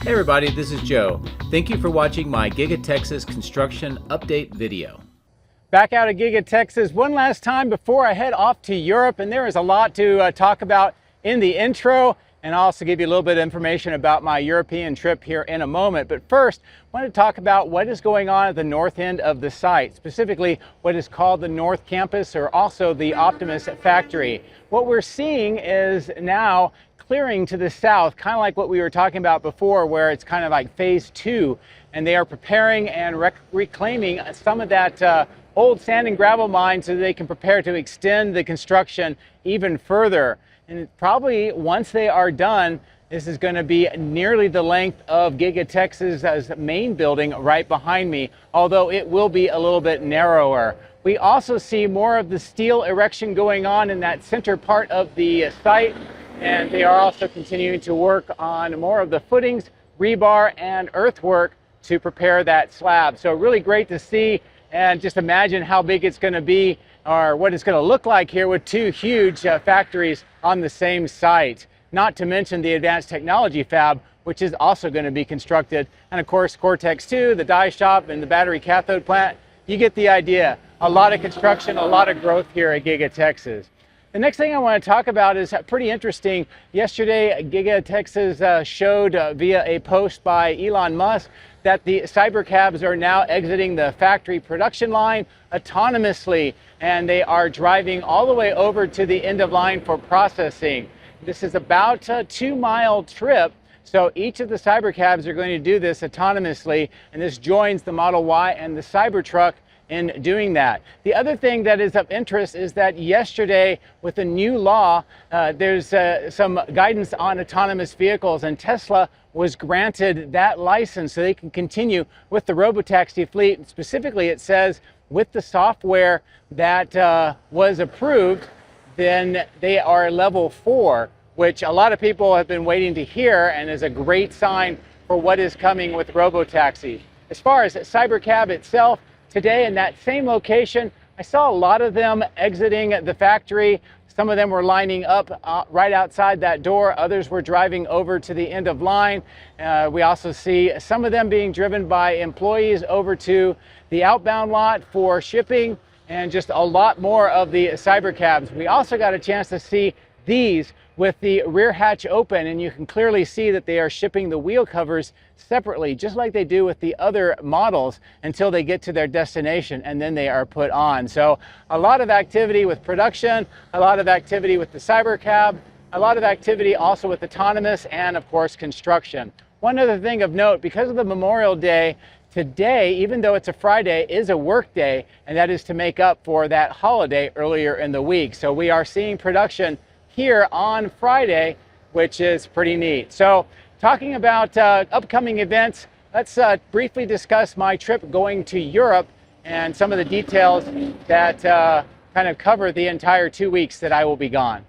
Hey everybody, this is Joe. Thank you for watching my Giga-Texas construction update video. Back out of Giga-Texas one last time before I head off to Europe, and there is a lot to talk about in the intro, and I'll also give you a little bit of information about my European trip here in a moment. But first, I want to talk about what is going on at the north end of the site, specifically what is called the North Campus, or also the Optimus Factory. What we're seeing is now clearing to the south, kind of like what we were talking about before, where it's kind of like phase 2, and they are preparing and reclaiming some of that old sand and gravel mine so they can prepare to extend the construction even further. And probably once they are done, this is going to be nearly the length of Giga-Texas' main building right behind me, although it will be a little bit narrower. We also see more of the steel erection going on in that center part of the site, and they are also continuing to work on more of the footings, rebar, and earthwork to prepare that slab. So really great to see, and just imagine how big it's going to be, or what it's going to look like here with two huge factories on the same site. Not to mention the advanced technology fab, which is also going to be constructed. And of course, Cortex 2, the die shop, and the battery cathode plant. You get the idea. A lot of construction, a lot of growth here at Giga-Texas. The next thing I want to talk about is pretty interesting. Yesterday, Giga-Texas showed via a post by Elon Musk that the Cybercabs are now exiting the factory production line autonomously, and they are driving all the way over to the end of line for processing. This is about a 2-mile trip, so each of the Cybercabs are going to do this autonomously, and this joins the Model Y and the Cybertruck in doing that. The other thing that is of interest is that yesterday, with the new law, there's some guidance on autonomous vehicles, and Tesla was granted that license so they can continue with the robotaxi fleet. And specifically, it says with the software that was approved, then they are level 4, which a lot of people have been waiting to hear, and is a great sign for what is coming with robotaxis. As far as Cybercab itself, today in that same location, I saw a lot of them exiting the factory. Some of them were lining up right outside that door. Others were driving over to the end of line. We also see some of them being driven by employees over to the outbound lot for shipping, and just a lot more of the Cybercabs. We also got a chance to see these with the rear hatch open, and you can clearly see that they are shipping the wheel covers separately, just like they do with the other models, until they get to their destination, and then they are put on. So a lot of activity with production, a lot of activity with the Cybercab, a lot of activity also with autonomous, and of course construction. One other thing of note, because of the Memorial Day, today, even though it's a Friday, is a work day, and that is to make up for that holiday earlier in the week. So we are seeing production here on Friday, which is pretty neat. So talking about upcoming events, let's briefly discuss my trip going to Europe and some of the details that kind of cover the entire 2 weeks that I will be gone.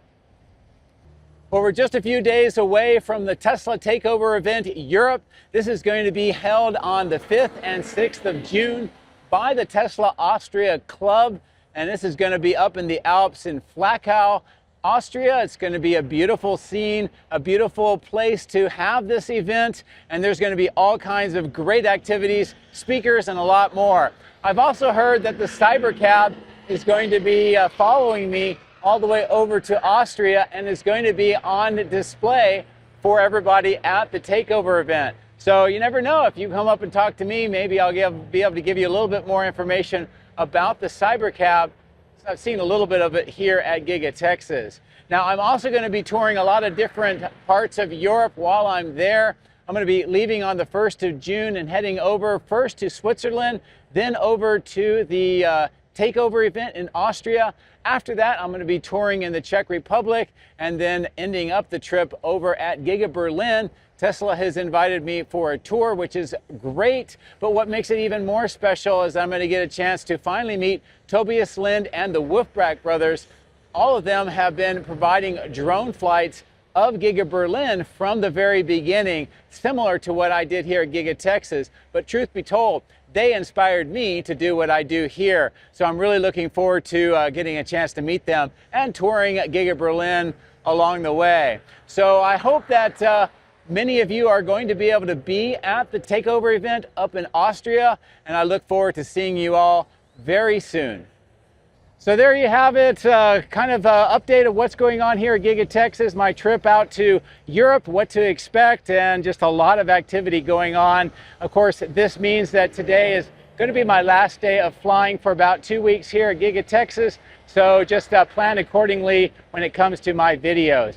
Well, we're just a few days away from the Tesla Takeover Event Europe. This is going to be held on the 5th and 6th of June by the Tesla Austria Club, and this is going to be up in the Alps in Flachau, Austria. It's going to be a beautiful scene, a beautiful place to have this event, and there's going to be all kinds of great activities, speakers, and a lot more. I've also heard that the Cybercab is going to be following me all the way over to Austria, and is going to be on display for everybody at the Takeover event. So you never know, if you come up and talk to me, maybe I'll be able to give you a little bit more information about the Cybercab. I've seen a little bit of it here at Giga-Texas. Now, I'm also going to be touring a lot of different parts of Europe while I'm there. I'm going to be leaving on the 1st of June and heading over first to Switzerland, then over to the Takeover event in Austria. After that, I'm going to be touring in the Czech Republic, and then ending up the trip over at Giga Berlin. Tesla has invited me for a tour, which is great, but what makes it even more special is I'm going to get a chance to finally meet Tobias Lind and the Wolfbrack brothers. All of them have been providing drone flights of Giga Berlin from the very beginning, similar to what I did here at Giga-Texas. But truth be told, they inspired me to do what I do here. So I'm really looking forward to getting a chance to meet them and touring Giga Berlin along the way. So I hope that many of you are going to be able to be at the Takeover event up in Austria, and I look forward to seeing you all very soon. So there you have it, kind of an update of what's going on here at Giga-Texas, my trip out to Europe, what to expect, and just a lot of activity going on. Of course, this means that today is going to be my last day of flying for about 2 weeks here at Giga-Texas, so just plan accordingly when it comes to my videos.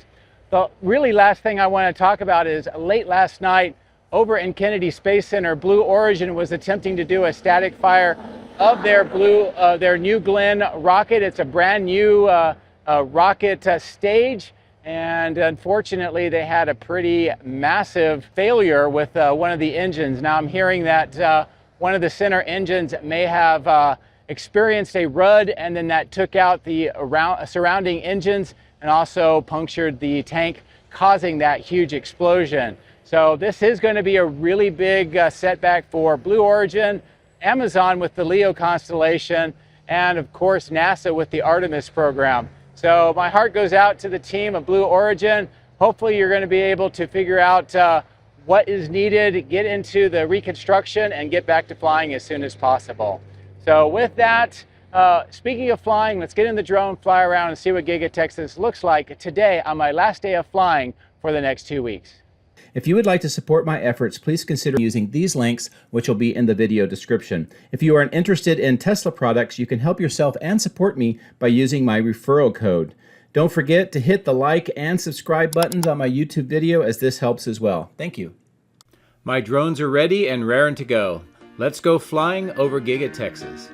The really last thing I want to talk about is late last night over in Kennedy Space Center, Blue Origin was attempting to do a static fire of their New Glenn rocket. It's a brand new rocket stage, and unfortunately they had a pretty massive failure with one of the engines. Now I'm hearing that one of the center engines may have experienced a rud, and then that took out the surrounding engines and also punctured the tank, causing that huge explosion. So this is going to be a really big setback for Blue Origin, Amazon with the Leo constellation, and of course NASA with the Artemis program. So my heart goes out to the team of Blue Origin. Hopefully you're going to be able to figure out what is needed, get into the reconstruction, and get back to flying as soon as possible. So with that, speaking of flying, let's get in the drone, fly around, and see what Giga-Texas looks like today on my last day of flying for the next 2 weeks. If you would like to support my efforts, please consider using these links, which will be in the video description. If you are interested in Tesla products, you can help yourself and support me by using my referral code. Don't forget to hit the like and subscribe buttons on my YouTube video, as this helps as well. Thank you. My drones are ready and raring to go. Let's go flying over Giga-Texas.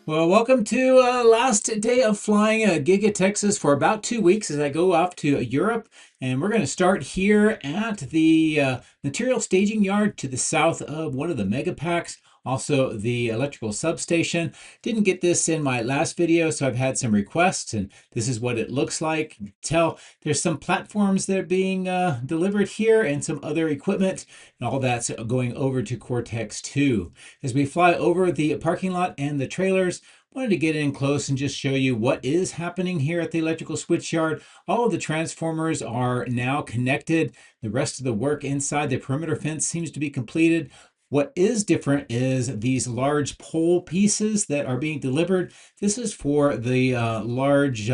Well, welcome to last day of flying Giga-Texas for about 2 weeks as I go off to Europe. And we're going to start here at the material staging yard to the south of one of the mega packs, also the electrical substation. Didn't get this in my last video, so I've had some requests, and this is what it looks like. You can tell there's some platforms that are being delivered here and some other equipment, and all that's going over to Cortex 2. As we fly over the parking lot and the trailers, wanted to get in close and just show you what is happening here at the electrical switch yard. All of the transformers are now connected. The rest of the work inside the perimeter fence seems to be completed. What is different is these large pole pieces that are being delivered. This is for the large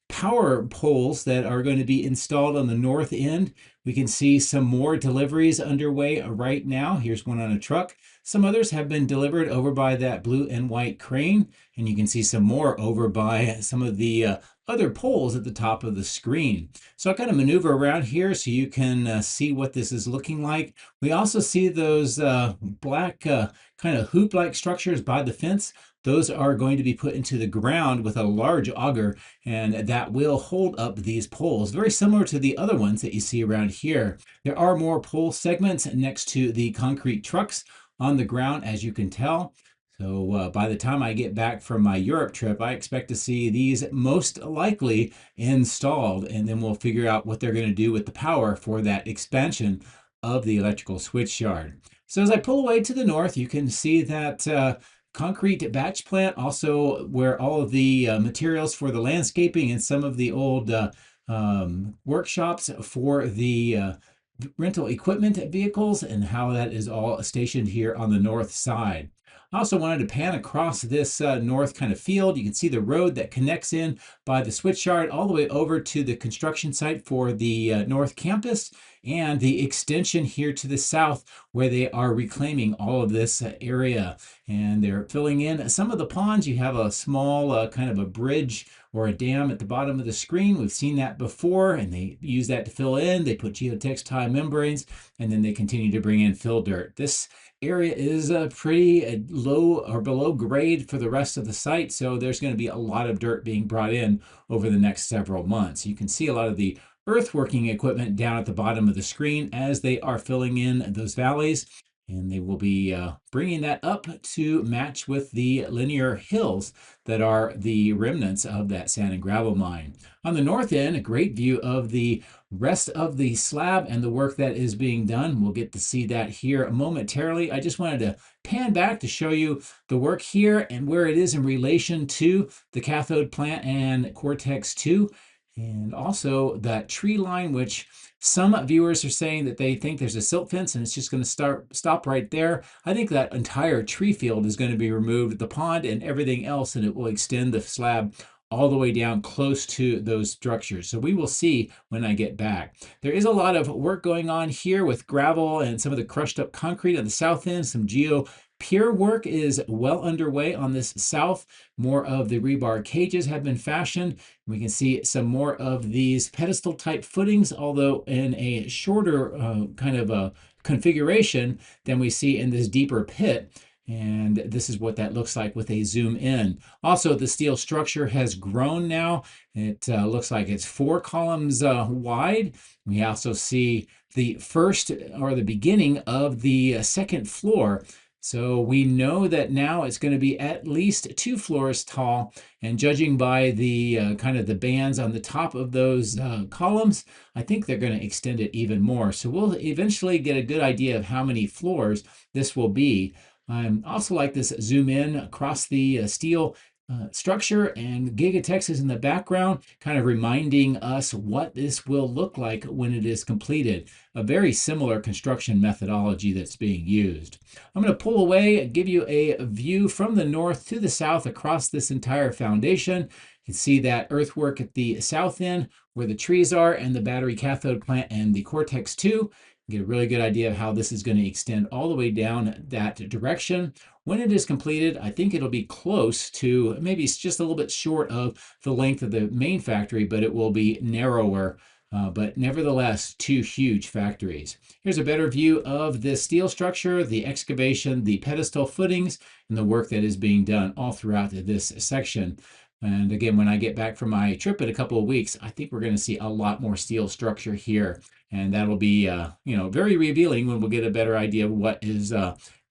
power poles that are going to be installed on the north end. We can see some more deliveries underway right now. Here's one on a truck. Some others have been delivered over by that blue and white crane, and you can see some more over by some of the other poles at the top of the screen. So I kind of maneuver around here so you can see what this is looking like. We also see those black kind of hoop-like structures by the fence. Those are going to be put into the ground with a large auger, and that will hold up these poles, very similar to the other ones that you see around here. There are more pole segments next to the concrete trucks on the ground, as you can tell. So by the time I get back from my Europe trip, I expect to see these most likely installed, and then we'll figure out what they're going to do with the power for that expansion of the electrical switch yard. So as I pull away to the north, you can see that concrete batch plant, also where all of the materials for the landscaping and some of the old workshops for the rental equipment vehicles, and how that is all stationed here on the north side. I also wanted to pan across this north kind of field. You can see the road that connects in by the switch yard all the way over to the construction site for the north campus. and the extension here to the south where they are reclaiming all of this area. And they're filling in some of the ponds. You have a small kind of a bridge or a dam at the bottom of the screen. We've seen that before, and they use that to fill in. They put geotextile membranes, and then they continue to bring in fill dirt. This area is pretty low or below grade for the rest of the site, so there's going to be a lot of dirt being brought in over the next several months. You can see a lot of the earthworking equipment down at the bottom of the screen as they are filling in those valleys, and they will be bringing that up to match with the linear hills that are the remnants of that sand and gravel mine. On the north end, a great view of the rest of the slab and the work that is being done. We'll get to see that here momentarily. I just wanted to pan back to show you the work here and where it is in relation to the cathode plant and Cortex 2, and also that tree line, which some viewers are saying that they think there's a silt fence and it's just going to stop right there. I think that entire tree field is going to be removed, the pond and everything else, and it will extend the slab all the way down close to those structures. So we will see when I get back. There is a lot of work going on here with gravel and some of the crushed up concrete on the south end. Some pier work is well underway on this south. More of the rebar cages have been fashioned. We can see some more of these pedestal type footings, although in a shorter kind of a configuration than we see in this deeper pit. And this is what that looks like with a zoom in. Also, the steel structure has grown now. It looks like it's 4 columns wide. We also see the first or the beginning of the second floor. So we know that now it's going to be at least 2 floors tall, and judging by the kind of the bands on the top of those columns, I think they're going to extend it even more. So we'll eventually get a good idea of how many floors this will be. I also like this zoom in across the steel structure and Giga-Texas in the background, kind of reminding us what this will look like when it is completed. A very similar construction methodology that's being used. I'm going to pull away and give you a view from the north to the south across this entire foundation. You can see that earthwork at the south end where the trees are and the battery cathode plant and the Cortex 2. Get a really good idea of how this is going to extend all the way down that direction. When it is completed, I think it'll be close to, maybe it's just a little bit short of the length of the main factory, but it will be narrower. But nevertheless, 2 huge factories. Here's a better view of the steel structure, the excavation, the pedestal footings, and the work that is being done all throughout this section. And again, when I get back from my trip in a couple of weeks, I think we're going to see a lot more steel structure here. And that'll be, very revealing when we'll get a better idea of what is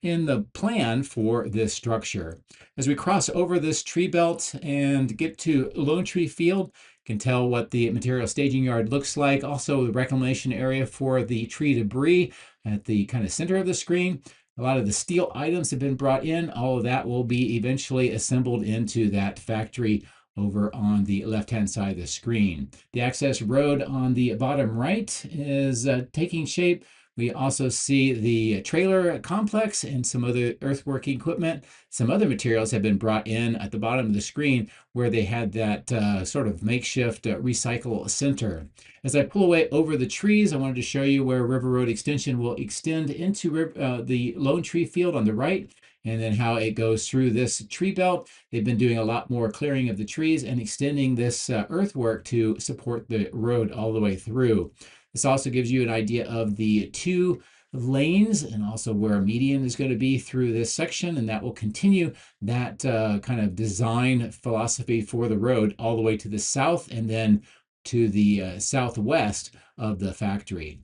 in the plan for this structure. As we cross over this tree belt and get to Lone Tree Field, you can tell what the material staging yard looks like. Also, the reclamation area for the tree debris at the kind of center of the screen. A lot of the steel items have been brought in. All of that will be eventually assembled into that factory over on the left-hand side of the screen. The access road on the bottom right is taking shape. We also see the trailer complex and some other earthwork equipment. Some other materials have been brought in at the bottom of the screen where they had that sort of makeshift recycle center. As I pull away over the trees, I wanted to show you where River Road Extension will extend into the Lone Tree Field on the right, and then how it goes through this tree belt. They've been doing a lot more clearing of the trees and extending this earthwork to support the road all the way through. This also gives you an idea of the 2 lanes and also where a median is going to be through this section, and that will continue that kind of design philosophy for the road all the way to the south and then to the southwest of the factory.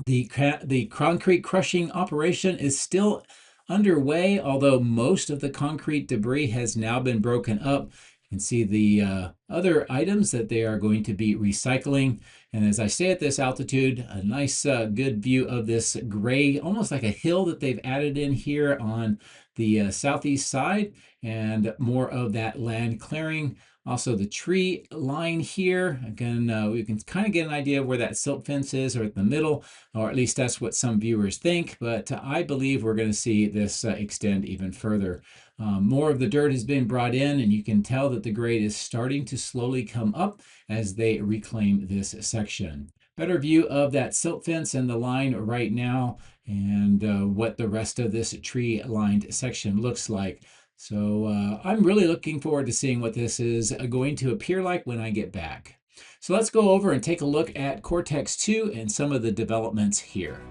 The concrete crushing operation is still underway, although most of the concrete debris has now been broken up. You can see the other items that they are going to be recycling. And as I stay at this altitude, a nice good view of this gray, almost like a hill that they've added in here on the southeast side, and more of that land clearing. Also the tree line here, again, we can kind of get an idea of where that silt fence is, or at the middle, or at least that's what some viewers think, but I believe we're going to see this extend even further. More of the dirt has been brought in, and you can tell that the grade is starting to slowly come up as they reclaim this section. better view of that silt fence and the line right now, and what the rest of this tree lined section looks like. So I'm really looking forward to seeing what this is going to appear like when I get back. So let's go over and take a look at Cortex 2 and some of the developments here.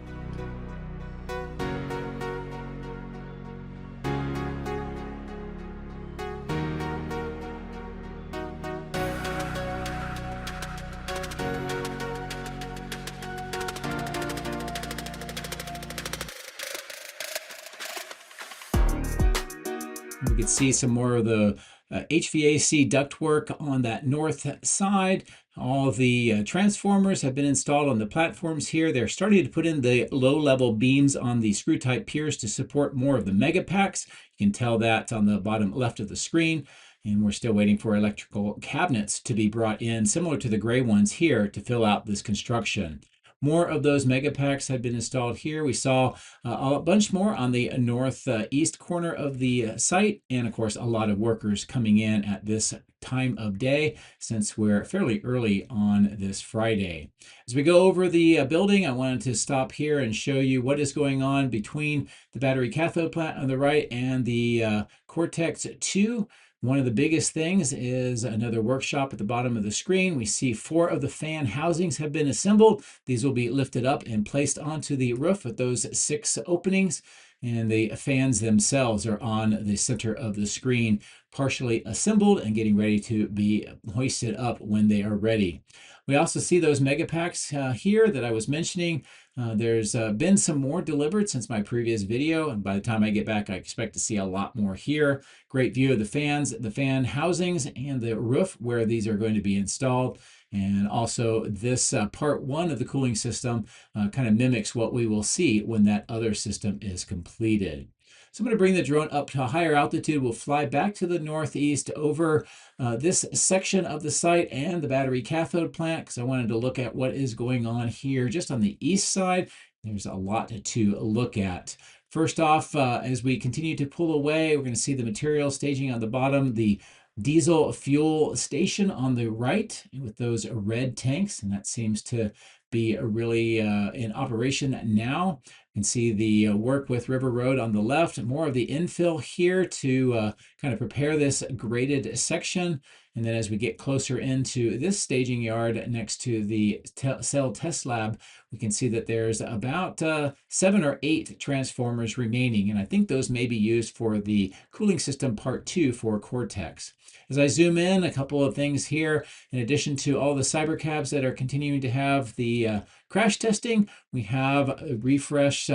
We can see some more of the HVAC ductwork on that north side. All of the transformers have been installed on the platforms here. They're starting to put in the low-level beams on the screw-type piers to support more of the mega packs. You can tell that on the bottom left of the screen. And we're still waiting for electrical cabinets to be brought in, similar to the gray ones here, to fill out this construction. More of those mega packs have been installed here. We saw a bunch more on the northeast corner of the site, and of course, a lot of workers coming in at this time of day since we're fairly early on this Friday. As we go over the building, I wanted to stop here and show you what is going on between the battery cathode plant on the right and the Cortex 2. One of the biggest things is another workshop at the bottom of the screen. We see 4 of the fan housings have been assembled. These will be lifted up and placed onto the roof with those 6 openings. And the fans themselves are on the center of the screen, partially assembled and getting ready to be hoisted up when they are ready. We also see those mega packs here that I was mentioning. There's been some more delivered since my previous video, and by the time I get back, I expect to see a lot more here. Great view of the fans, the fan housings, and the roof where these are going to be installed. And also this part 1 of the cooling system kind of mimics what we will see when that other system is completed. So I'm going to bring the drone up to a higher altitude. We'll fly back to the northeast over this section of the site and the battery cathode plant, because I wanted to look at what is going on here just on the east side. There's a lot to look at. First off, as we continue to pull away, we're going to see the material staging on the bottom, the diesel fuel station on the right with those red tanks, and that seems to be really in operation now. You can see the work with River Road on the left, more of the infill here to kind of prepare this graded section. And then as we get closer into this staging yard next to the cell test lab, we can see that there's about 7 or 8 transformers remaining. And I think those may be used for the cooling system part 2 for Cortex. As I zoom in, a couple of things here. In addition to all the Cybercabs that are continuing to have the crash testing, we have a refresh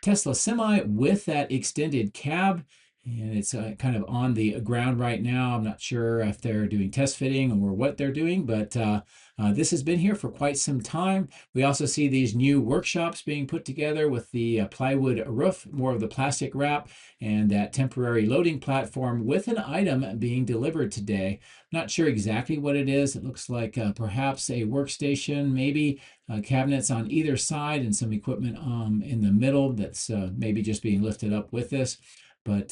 Tesla Semi with that extended cab. And it's kind of on the ground right now. I'm not sure if they're doing test fitting or what they're doing, but this has been here for quite some time. We also see these new workshops being put together with the plywood roof, more of the plastic wrap, and that temporary loading platform with an item being delivered today. Not sure exactly what it is. It looks like perhaps a workstation, maybe cabinets on either side, and some equipment in the middle that's maybe just being lifted up with this. But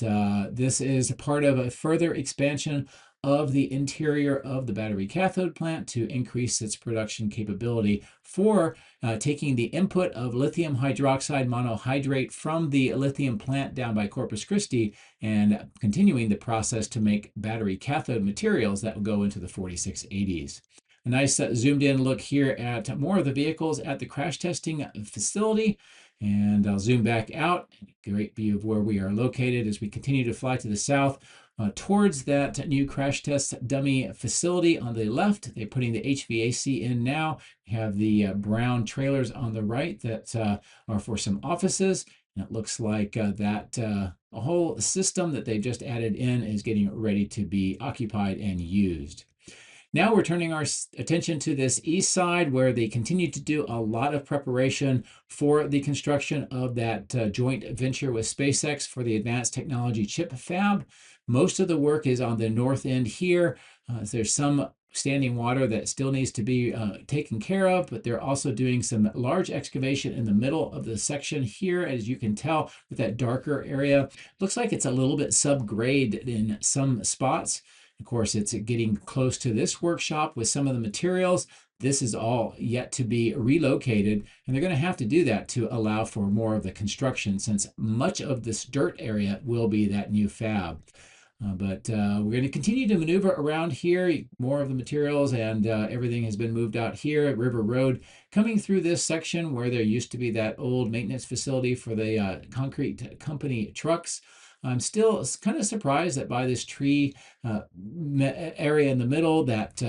this is part of a further expansion of the interior of the battery cathode plant to increase its production capability for taking the input of lithium hydroxide monohydrate from the lithium plant down by Corpus Christi and continuing the process to make battery cathode materials that will go into the 4680s. A nice zoomed in look here at more of the vehicles at the crash testing facility. And I'll zoom back out. Great view of where we are located as we continue to fly to the south towards that new crash test dummy facility on the left. They're putting the HVAC in now. We have the brown trailers on the right that are for some offices. And it looks like a whole system that they've just added in is getting ready to be occupied and used. Now we're turning our attention to this east side where they continue to do a lot of preparation for the construction of that joint venture with SpaceX for the Advanced Technology Chip Fab. Most of the work is on the north end here. There's some standing water that still needs to be taken care of, but they're also doing some large excavation in the middle of the section here, as you can tell with that darker area. Looks like it's a little bit subgrade in some spots. Of course, it's getting close to this workshop with some of the materials. this is all yet to be relocated, and they're going to have to do that to allow for more of the construction, since much of this dirt area will be that new fab. But we're going to continue to maneuver around here. More of the materials and everything has been moved out here at River Road, coming through this section where there used to be that old maintenance facility for the concrete company trucks. I'm still kind of surprised that by this tree area in the middle, that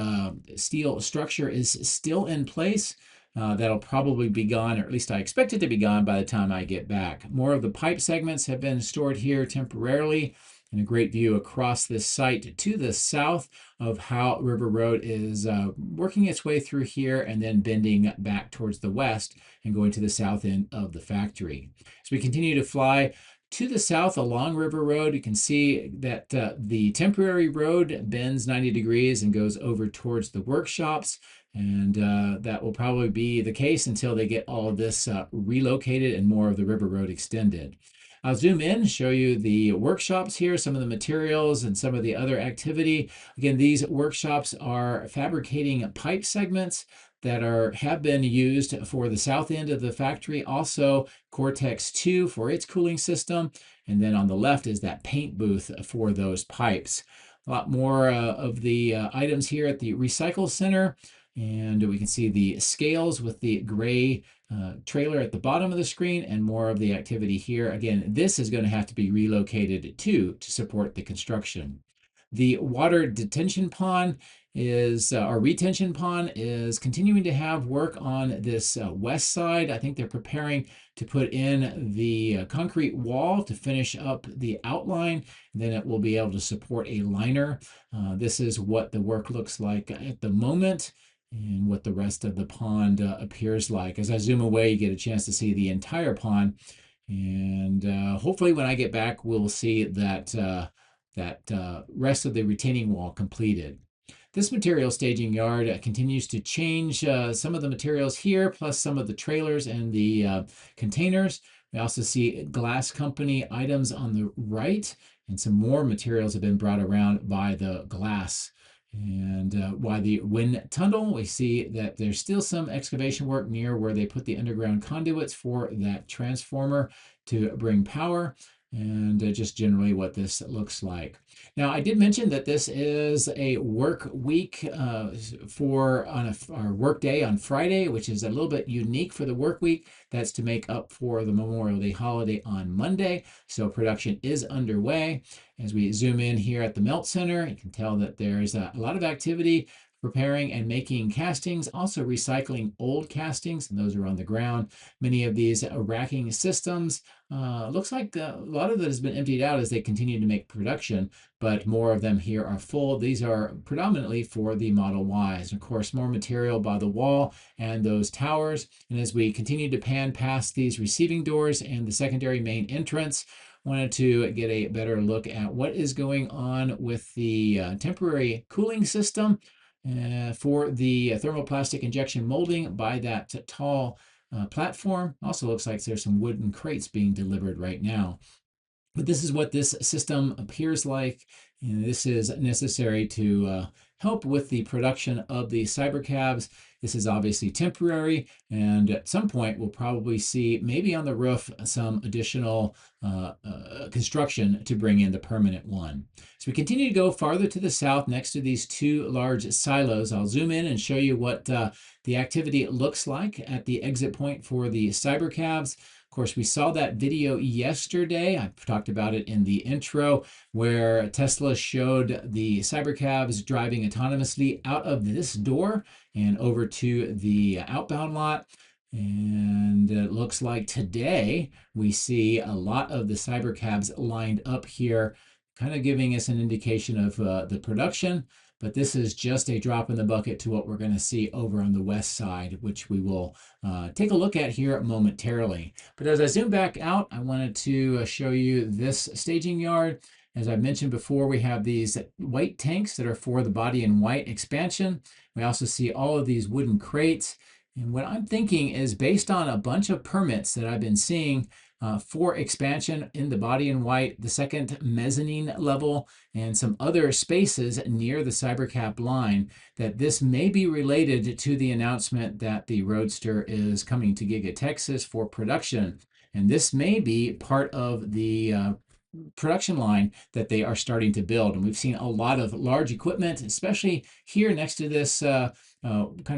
steel structure is still in place. That'll probably be gone, or at least I expect it to be gone by the time I get back. More of the pipe segments have been stored here temporarily, and a great view across this site to the south of how River Road is working its way through here and then bending back towards the west and going to the south end of the factory. As we continue to fly to the south along River Road, you can see that the temporary road bends 90 degrees and goes over towards the workshops. And that will probably be the case until they get all of this relocated and more of the River Road extended. I'll zoom in and show you the workshops here, some of the materials and some of the other activity. Again, these workshops are fabricating pipe segments that have been used for the south end of the factory. Also, Cortex 2 for its cooling system. And then on the left is that paint booth for those pipes. A lot more of the items here at the Recycle Center. And we can see the scales with the gray trailer at the bottom of the screen, and more of the activity here. Again, this is going to have to be relocated to support the construction. The water detention pond or retention pond is continuing to have work on this west side. I think they're preparing to put in the concrete wall to finish up the outline. Then it will be able to support a liner. This is what the work looks like at the moment, and what the rest of the pond appears like. As I zoom away, you get a chance to see the entire pond. And hopefully when I get back, we'll see that rest of the retaining wall completed. This material staging yard continues to change some of the materials here, plus some of the trailers and the containers. We also see glass company items on the right, and some more materials have been brought around by the glass. And by the wind tunnel, we see that there's still some excavation work near where they put the underground conduits for that transformer to bring power, and just generally what this looks like. Now, I did mention that this is a work week our work day on Friday, which is a little bit unique for the work week. That's to make up for the Memorial Day holiday on Monday. So production is underway. As we zoom in here at the Melt Center, you can tell that there's a lot of activity preparing and making castings, also recycling old castings, and those are on the ground. Many of these racking systems, looks like a lot of it has been emptied out as they continue to make production, but more of them here are full. These are predominantly for the Model Ys. Of course, more material by the wall and those towers. And as we continue to pan past these receiving doors and the secondary main entrance, wanted to get a better look at what is going on with the temporary cooling system for the thermoplastic injection molding by that tall platform. Also looks like there's some wooden crates being delivered right now. But this is what this system appears like, and this is necessary to help with the production of the Cybercabs. This is obviously temporary, and at some point we'll probably see, maybe on the roof, some additional construction to bring in the permanent one. So we continue to go farther to the south next to these two large silos. I'll zoom in and show you what the activity looks like at the exit point for the Cybercabs. Of course, we saw that video yesterday. I talked about it in the intro, where Tesla showed the Cybercabs driving autonomously out of this door and over to the outbound lot. And it looks like today we see a lot of the Cybercabs lined up here, kind of giving us an indication of the production. But this is just a drop in the bucket to what we're going to see over on the west side, which we will take a look at here momentarily. But as I zoom back out, I wanted to show you this staging yard. As I mentioned before, we have these white tanks that are for the body in white expansion. We also see all of these wooden crates. And what I'm thinking is, based on a bunch of permits that I've been seeing for expansion in the body in white, the second mezzanine level, and some other spaces near the Cybercab line, that this may be related to the announcement that the Roadster is coming to Giga-Texas for production. And this may be part of the production line that they are starting to build. And we've seen a lot of large equipment, especially here next to this kind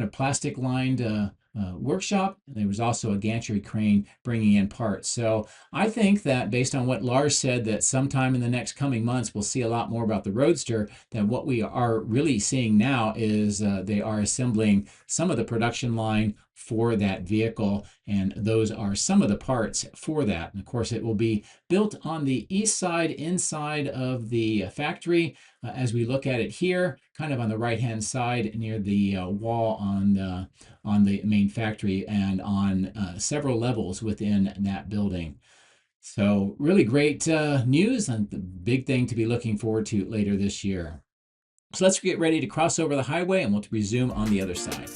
of plastic lined workshop. There was also a gantry crane bringing in parts. So I think that based on what Lars said, that sometime in the next coming months, we'll see a lot more about the Roadster. Than what we are really seeing now is they are assembling some of the production line for that vehicle, and those are some of the parts for that. And of course, it will be built on the east side, inside of the factory. As we look at it here, kind of on the right-hand side near the wall on the main factory, and on several levels within that building. So really great news, and the big thing to be looking forward to later this year. So let's get ready to cross over the highway, and we'll resume on the other side.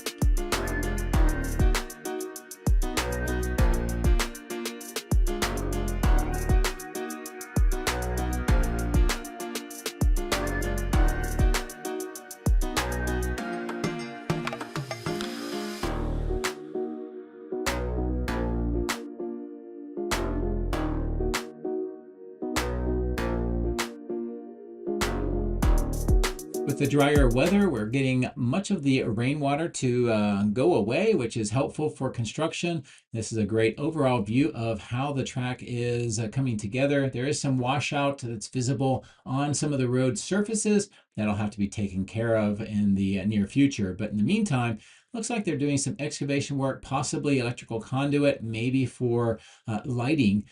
With the drier weather, we're getting much of the rainwater to go away, which is helpful for construction. This is a great overall view of how the track is coming together. There is some washout that's visible on some of the road surfaces. That'll have to be taken care of in the near future. But in the meantime, looks like they're doing some excavation work, possibly electrical conduit, maybe for lighting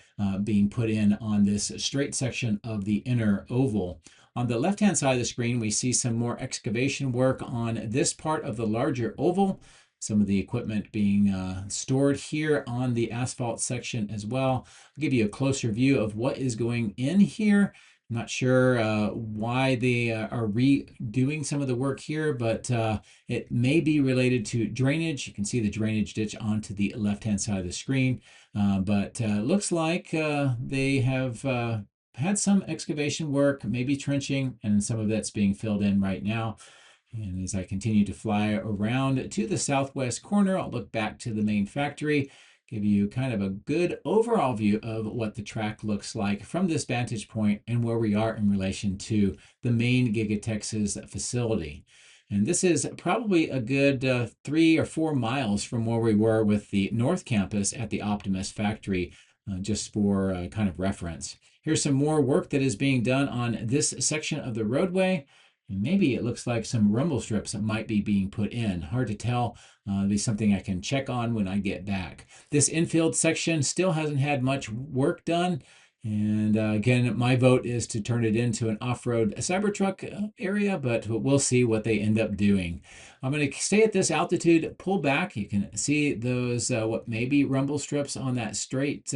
being put in on this straight section of the inner oval. On the left-hand side of the screen, we see some more excavation work on this part of the larger oval. Some of the equipment being stored here on the asphalt section as well. I'll give you a closer view of what is going in here. I'm not sure why they are redoing some of the work here, but it may be related to drainage. You can see the drainage ditch onto the left-hand side of the screen, but looks like they have had some excavation work, maybe trenching, and some of that's being filled in right now. And as I continue to fly around to the southwest corner, I'll look back to the main factory, give you kind of a good overall view of what the track looks like from this vantage point and where we are in relation to the main Giga-Texas facility. And this is probably a good 3 or 4 miles from where we were with the North Campus at the Optimus factory, just for kind of reference. Here's some more work that is being done on this section of the roadway. And maybe it looks like some rumble strips that might be being put in. Hard to tell. It'll be something I can check on when I get back. This infield section still hasn't had much work done. And again, my vote is to turn it into an off-road Cybertruck area, but we'll see what they end up doing. I'm going to stay at this altitude, pull back. You can see those what may be rumble strips on that straight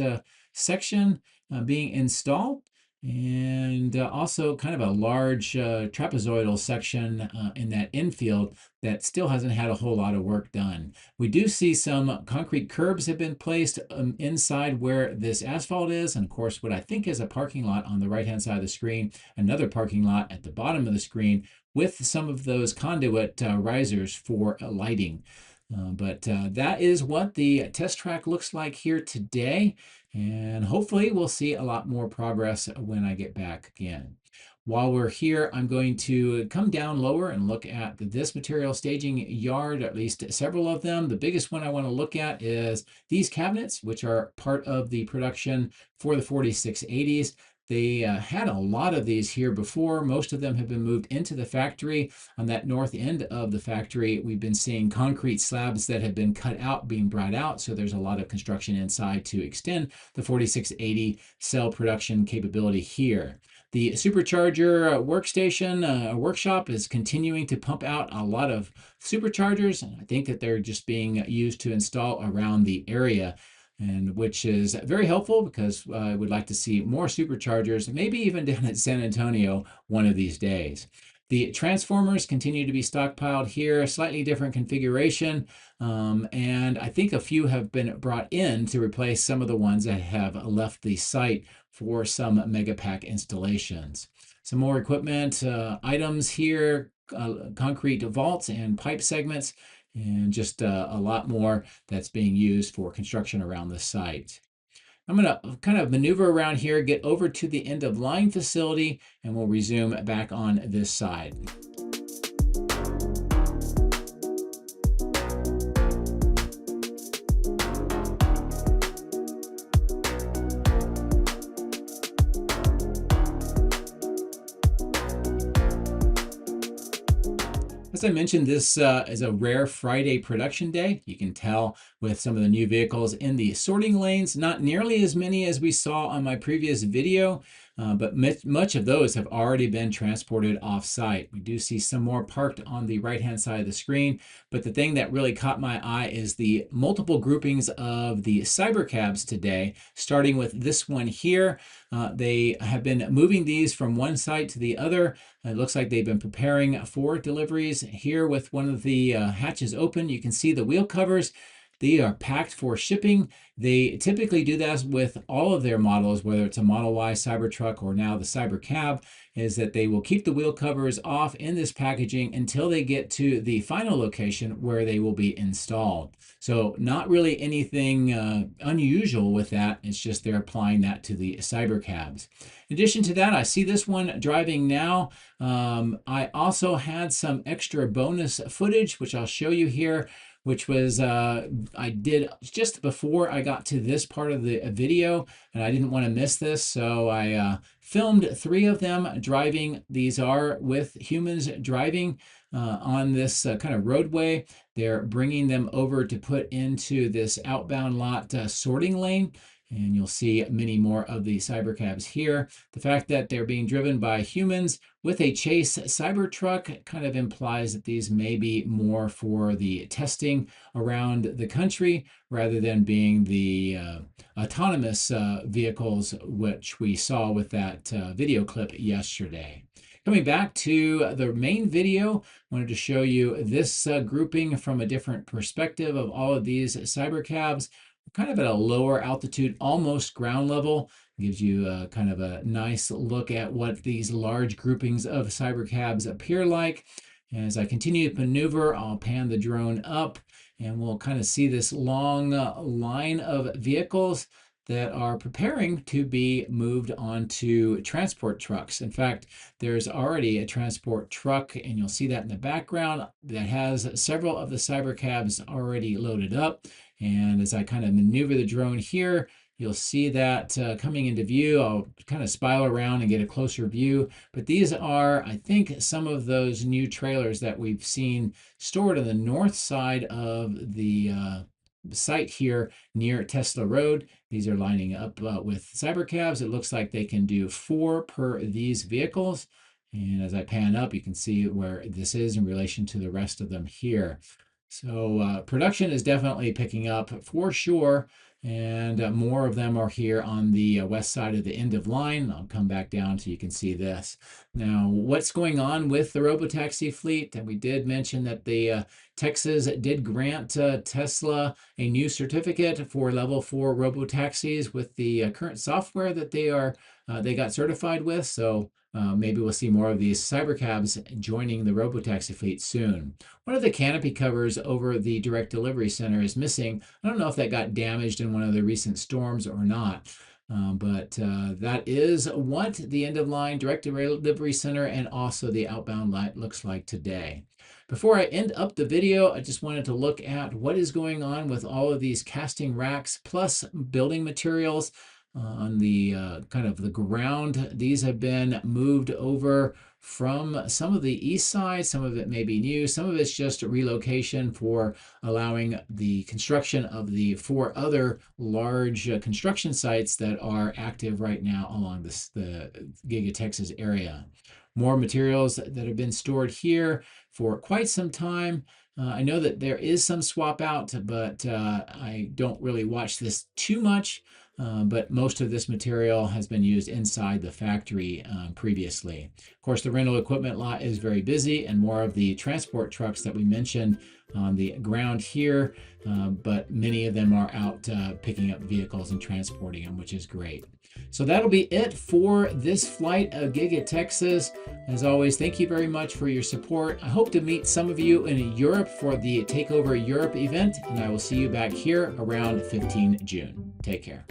section being installed, and also kind of a large trapezoidal section in that infield that still hasn't had a whole lot of work done. We do see some concrete curbs have been placed inside where this asphalt is, and of course what I think is a parking lot on the right-hand side of the screen, another parking lot at the bottom of the screen with some of those conduit risers for lighting. But that is what the test track looks like here today, and hopefully we'll see a lot more progress when I get back again. While we're here, I'm going to come down lower and look at this material staging yard, at least several of them. The biggest one I want to look at is these cabinets, which are part of the production for the 4680s. They had a lot of these here before. Most of them have been moved into the factory. On that north end of the factory, we've been seeing concrete slabs that have been cut out being brought out. So there's a lot of construction inside to extend the 4680 cell production capability here. The supercharger workstation workshop is continuing to pump out a lot of superchargers. And I think that they're just being used to install around the area, and which is very helpful because I would like to see more superchargers, maybe even down at San Antonio one of these days. The transformers continue to be stockpiled here, slightly different configuration, and I think a few have been brought in to replace some of the ones that have left the site for some Megapack installations. Some more equipment items here, concrete vaults and pipe segments, and just a lot more that's being used for construction around the site. I'm going to kind of maneuver around here, get over to the end of line facility, and we'll resume back on this side. As I mentioned, this is a rare Friday production day. You can tell with some of the new vehicles in the sorting lanes, not nearly as many as we saw on my previous video, but much of those have already been transported off-site. We do see some more parked on the right-hand side of the screen, but the thing that really caught my eye is the multiple groupings of the Cybercabs today, starting with this one here. They have been moving these from one site to the other. It looks like they've been preparing for deliveries. Here with one of the hatches open, you can see the wheel covers. They are packed for shipping. They typically do that with all of their models, whether it's a Model Y Cybertruck or now the Cybercab, is that they will keep the wheel covers off in this packaging until they get to the final location where they will be installed. So not really anything unusual with that. It's just they're applying that to the Cybercabs. In addition to that, I see this one driving now. I also had some extra bonus footage, which I'll show you here, which was I did just before I got to this part of the video, and I didn't want to miss this, so I filmed 3 of them driving. These are with humans driving on this kind of roadway. They're bringing them over to put into this outbound lot sorting lane. And you'll see many more of the Cybercabs here. The fact that they're being driven by humans with a chase Cybertruck kind of implies that these may be more for the testing around the country rather than being the autonomous vehicles which we saw with that video clip yesterday. Coming back to the main video, I wanted to show you this grouping from a different perspective of all of these Cybercabs. Kind of at a lower altitude, almost ground level. Gives you kind of a nice look at what these large groupings of Cybercabs appear like. As I continue to maneuver, I'll pan the drone up and we'll kind of see this long line of vehicles that are preparing to be moved onto transport trucks. In fact, there's already a transport truck, and you'll see that in the background, that has several of the Cybercabs already loaded up. And as I kind of maneuver the drone here, you'll see that coming into view. I'll kind of spiral around and get a closer view. But these are, I think, some of those new trailers that we've seen stored on the north side of the site here near Tesla Road. These are lining up with Cybercabs. It looks like they can do 4 per these vehicles. And as I pan up, you can see where this is in relation to the rest of them here. So production is definitely picking up for sure, and more of them are here on the west side of the end of line. I'll come back down so you can see this. Now, what's going on with the robotaxi fleet? And we did mention that the Texas did grant Tesla a new certificate for level 4 robotaxis with the current software that they got certified with. So maybe we'll see more of these Cybercabs joining the robotaxi fleet soon. One of the canopy covers over the direct delivery center is missing. I don't know if that got damaged in one of the recent storms or not. But that is what the end of line direct delivery center and also the outbound light looks like today. Before I end up the video, I just wanted to look at what is going on with all of these casting racks plus building materials on the kind of the ground. These have been moved over from some of the east side. Some of it may be new. Some of it's just a relocation for allowing the construction of the 4 other large construction sites that are active right now along the Giga-Texas area. More materials that have been stored here for quite some time. I know that there is some swap out, but I don't really watch this too much. but most of this material has been used inside the factory previously. Of course, the rental equipment lot is very busy, and more of the transport trucks that we mentioned on the ground here, but many of them are out picking up vehicles and transporting them, which is great. So that'll be it for this flight of Giga-Texas. As always, thank you very much for your support. I hope to meet some of you in Europe for the Takeover Europe event, and I will see you back here around 15 June. Take care.